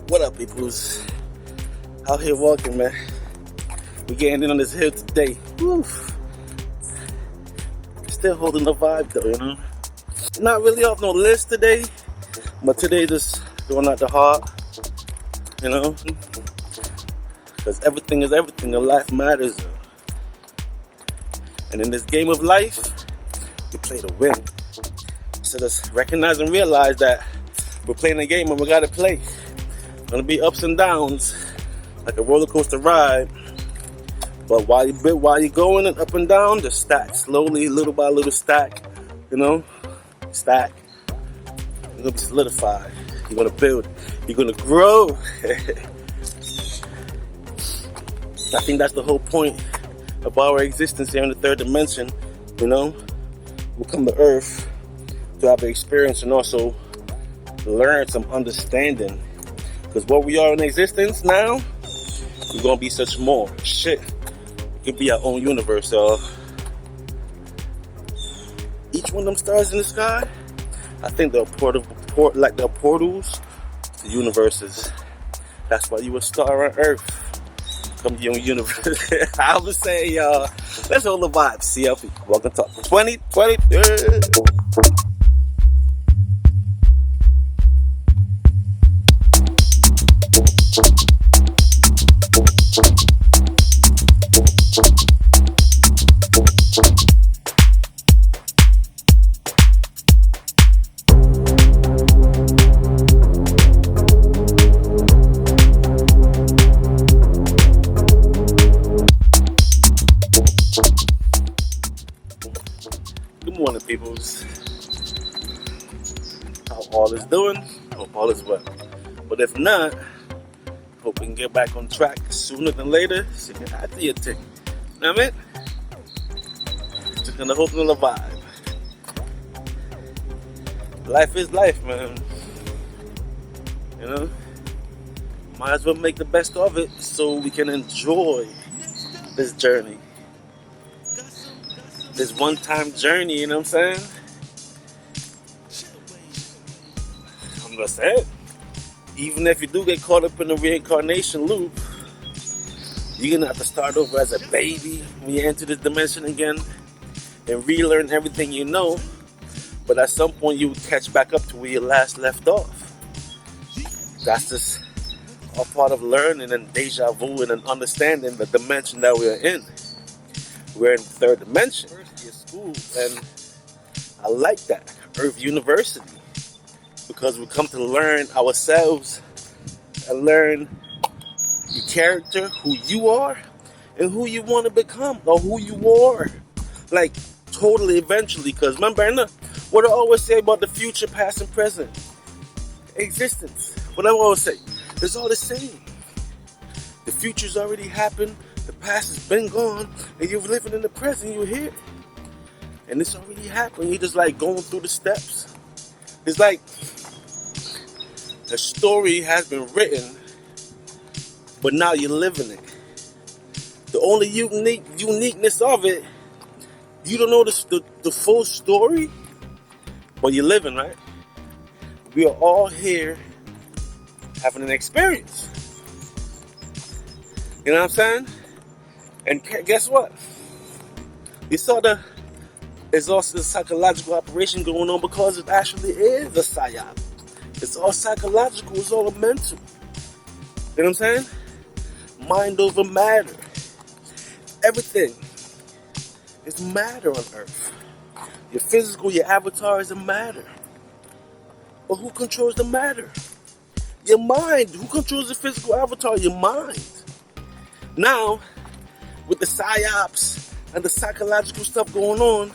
What up, peoples? Out here walking, man. We getting in on this hill today. Woof. Still holding the vibe though, you know. Not really off no list today, but today just going out the heart, you know. Because everything is everything, and life matters. And in this game of life, we play to win. So just recognize and realize that we're playing a game and we gotta play. It's gonna be ups and downs, like a roller coaster ride. But while you're going and up and down, just stack slowly, little by little stack. You know, stack. You're gonna be solidified. You're gonna build. You're gonna grow. I think that's the whole point of our existence here in the third dimension. You know, we come to Earth to have an experience and also learn some understanding. Because what we are in existence now, we're gonna be such more. Shit, it could be our own universe, y'all. Each one of them stars in the sky, I think they're they're portals to universes. That's why you a star on Earth. Come to your own universe. I was saying, y'all, let's hold the vibe. CLP, welcome to 2020. Good morning, peoples. How all is doing? Hope all is well. But if not, hope we can get back on track sooner than later so you can add to your thing. You know what I mean? Just gonna hope on the vibe. Life is life, man. You know? Might as well make the best of it so we can enjoy this journey. This one-time journey, you know what I'm saying? I'm gonna say it. Even if you do get caught up in the reincarnation loop, you're gonna have to start over as a baby when you enter this dimension again and relearn everything you know. But at some point, you would catch back up to where you last left off. That's just all part of learning and deja vu and understanding the dimension that we're in. We're in the third dimension. School, and I like that, Earth University, because we come to learn ourselves and learn your character, who you are, and who you want to become, or who you are, like totally eventually. Because remember, what I always say about the future, past, and present existence, what I always say, it's all the same. The future's already happened, the past has been gone, and you're living in the present, you're here. And it's already happened. You're just like going through the steps. It's like the story has been written, but now you're living it. The only uniqueness of it, you don't know the full story, but you're living, right? We are all here having an experience. You know what I'm saying? And guess what? You saw there's also a psychological operation going on because it actually is a psyop. It's all psychological, it's all mental. You know what I'm saying? Mind over matter. Everything is matter on Earth. Your physical, your avatar is a matter. But who controls the matter? Your mind. Who controls the physical avatar? Your mind. Now, with the psyops and the psychological stuff going on,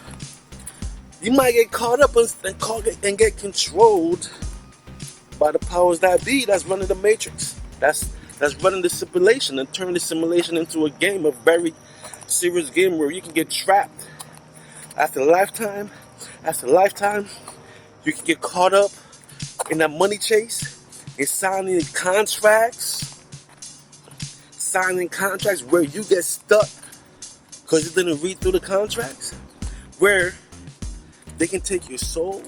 you might get caught up and get controlled by the powers that be that's running the matrix. That's running the simulation and turning the simulation into a game, a very serious game where you can get trapped after lifetime after lifetime. You can get caught up in that money chase and signing contracts where you get stuck because you didn't read through the contracts, where they can take your soul.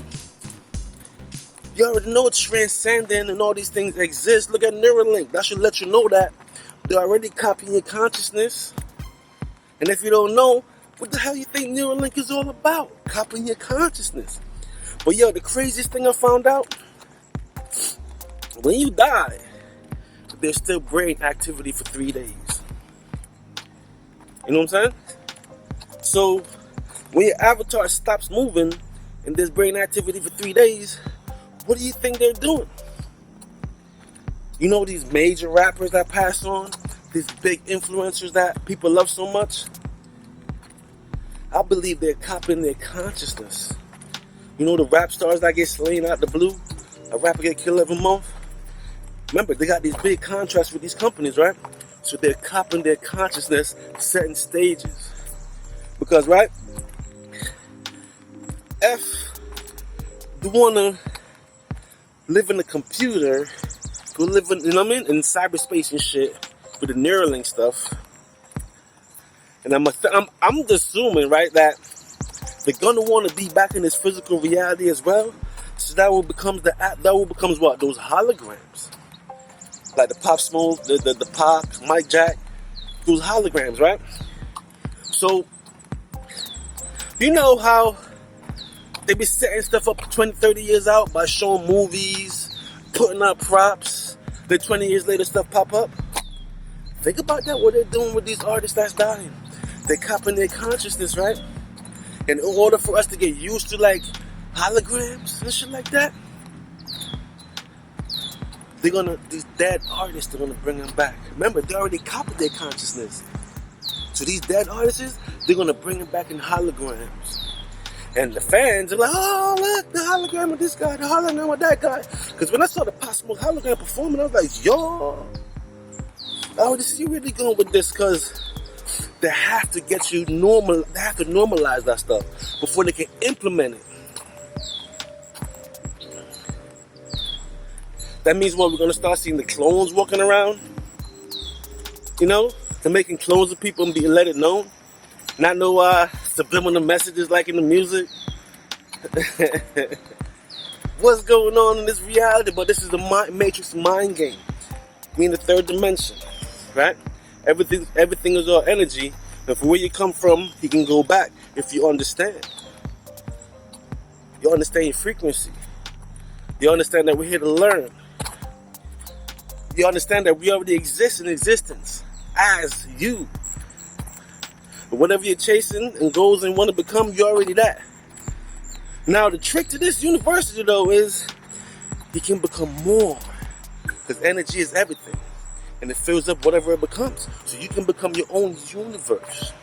You already know transcendent and all these things exist. Look at Neuralink. That should let you know that they're already copying your consciousness. And if you don't know, what the hell you think Neuralink is all about? Copying your consciousness. But yo, the craziest thing I found out, when you die, there's still brain activity for 3 days. You know what I'm saying? So when your avatar stops moving and there's brain activity for 3 days, what do you think they're doing? You know these major rappers that pass on, these big influencers that people love so much? I believe they're copying their consciousness. You know the rap stars that get slain out the blue? A rapper get killed every month? Remember, they got these big contracts with these companies, right? So they're copying their consciousness, setting stages. Because, right? If you want to live in a computer, go live in, you know what I mean? In cyberspace and shit, with the Neuralink stuff. And I'm just assuming, right, that they're gonna want to be back in this physical reality as well. So that will become what? Those holograms. Like the Pop Smoke, the Pop, Mike Jack, those holograms, right? So, you know how they be setting stuff up 20, 30 years out by showing movies, putting up props, then 20 years later stuff pop up? Think about that, what they're doing with these artists that's dying. They're copying their consciousness, right? And in order for us to get used to like holograms and shit like that, these dead artists, they're gonna bring them back. Remember, they already copied their consciousness. So these dead artists, they're gonna bring them back in holograms. And the fans are like, oh, look, the hologram of this guy, the hologram of that guy. Because when I saw the Pop Smoke hologram performing, I was like, yo, I already see where they're going with this, because they have to get you normal, they have to normalize that stuff before they can implement it. That means what, we're going to start seeing the clones walking around? You know? They're making clones of people and let it known. Not no subliminal messages like in the music. What's going on in this reality? But this is the Matrix mind game. We in the third dimension. Right? Everything is all energy. And from where you come from, you can go back if you understand. You understand your frequency. You understand that we're here to learn. You understand that we already exist in existence as you. But whatever you're chasing and goals and want to become, you're already that. Now, the trick to this university, though, is you can become more. Because energy is everything. And it fills up whatever it becomes. So you can become your own universe.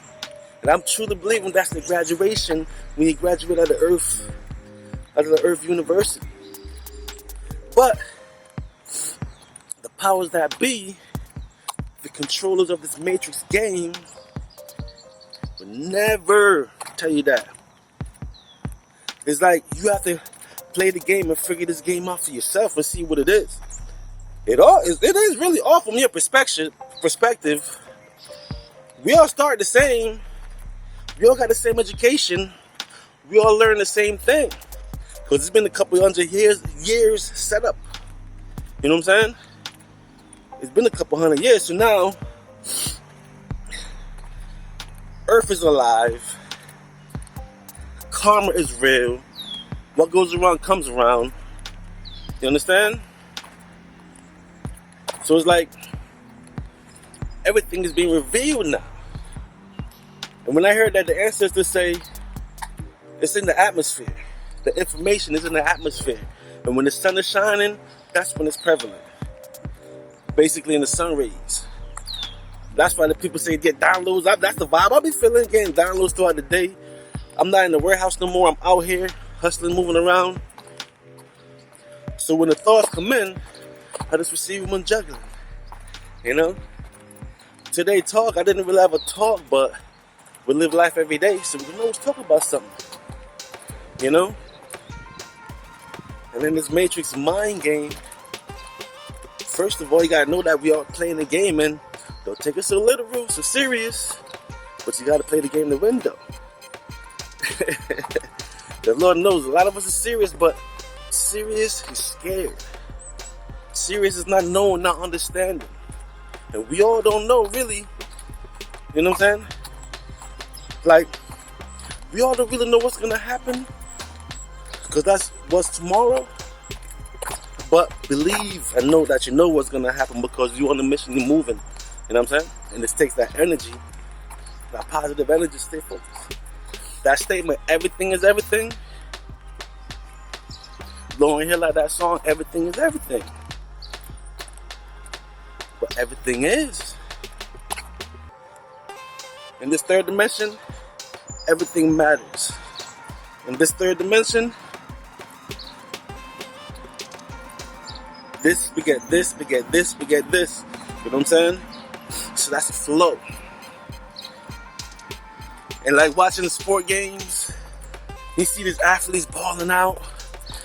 And I'm truly believing that's the graduation when you graduate out of the Earth University. But the powers that be, the controllers of this Matrix game, will never tell you that. It's like you have to play the game and figure this game out for yourself and see what it is. It is really all from your perspective. We all start the same. We all got the same education. We all learn the same thing. Because it's been a couple hundred years set up. You know what I'm saying? It's been a couple hundred years. So now, Earth is alive. Karma is real. What goes around comes around. You understand? So it's like everything is being revealed now. And when I heard that the ancestors say it's in the atmosphere, the information is in the atmosphere. And when the sun is shining, that's when it's prevalent. Basically in the sun rays. That's why the people say get downloads. That's the vibe I'll be feeling, getting downloads throughout the day. I'm not in the warehouse no more. I'm out here hustling, moving around. So when the thoughts come in, I just receive them and juggling. You know? Today talk, I didn't really have a talk, but we live life every day, so we can always talk about something. You know? And in this Matrix mind game, first of all, you gotta know that we are playing a game, and don't take it so literal, so serious, but you gotta play the game to win, though. The Lord knows a lot of us are serious, but serious is scared. Serious is not knowing, not understanding. And we all don't know, really. You know what I'm saying? Like, we all don't really know what's gonna happen, because that's what's tomorrow. But believe and know that you know what's gonna happen, because you're on a mission, you're moving. You know what I'm saying? And it takes that energy, that positive energy, to stay focused. That statement, everything is everything. Blowing here like that song, everything is everything. But everything is. In this third dimension, everything matters. In this third dimension, this beget this, beget this, beget this. You know what I'm saying? So that's a flow. And like watching the sport games, you see these athletes balling out.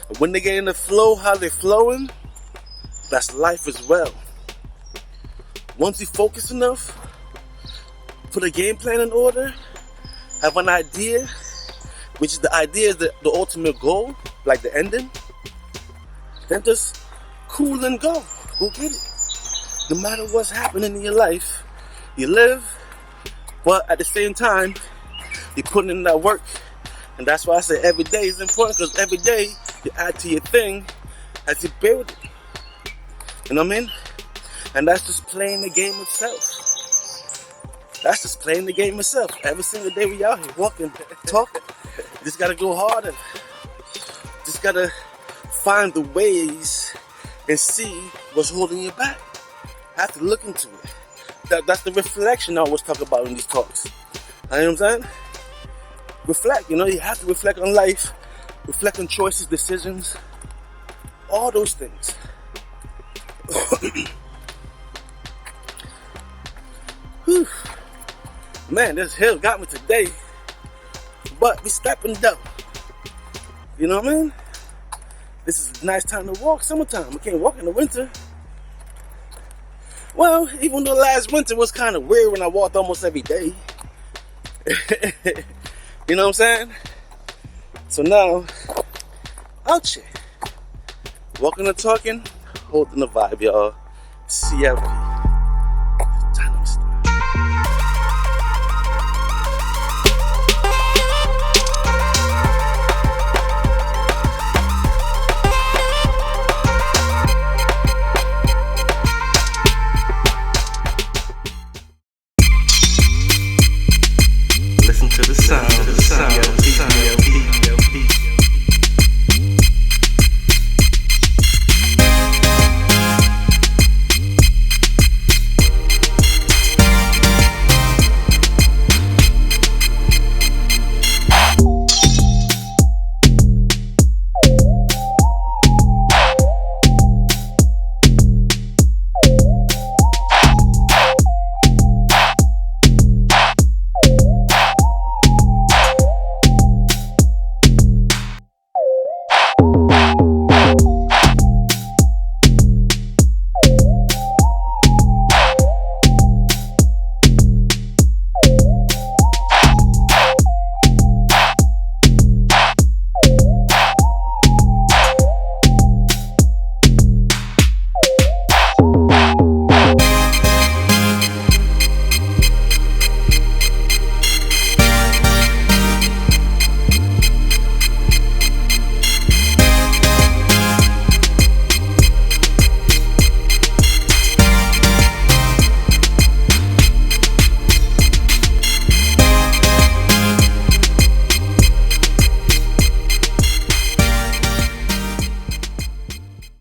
And when they get in the flow, how they're flowing, that's life as well. Once you focus enough, put a game plan in order, have an idea, which is the idea is the ultimate goal, like the ending, then just cool and go get it. No matter what's happening in your life, you live, but at the same time, you're putting in that work. And that's why I say every day is important, because every day you add to your thing as you build it. You know what I mean? And that's just playing the game itself. That's just playing the game itself. Every single day we out here walking, talking. Just gotta go harder. Just gotta find the ways and see what's holding you back. Have to look into it. That's the reflection I always talk about in these talks. You know what I'm saying? Reflect, you know, you have to reflect on life, reflect on choices, decisions, all those things. Whew. Man, this hill got me today, but we stepping down. You know what I mean? This is a nice time to walk, summertime. We can't walk in the winter. Well, even though last winter was kind of weird when I walked almost every day. You know what I'm saying? So now, out here, walking and talking, holding the vibe, y'all. CLP.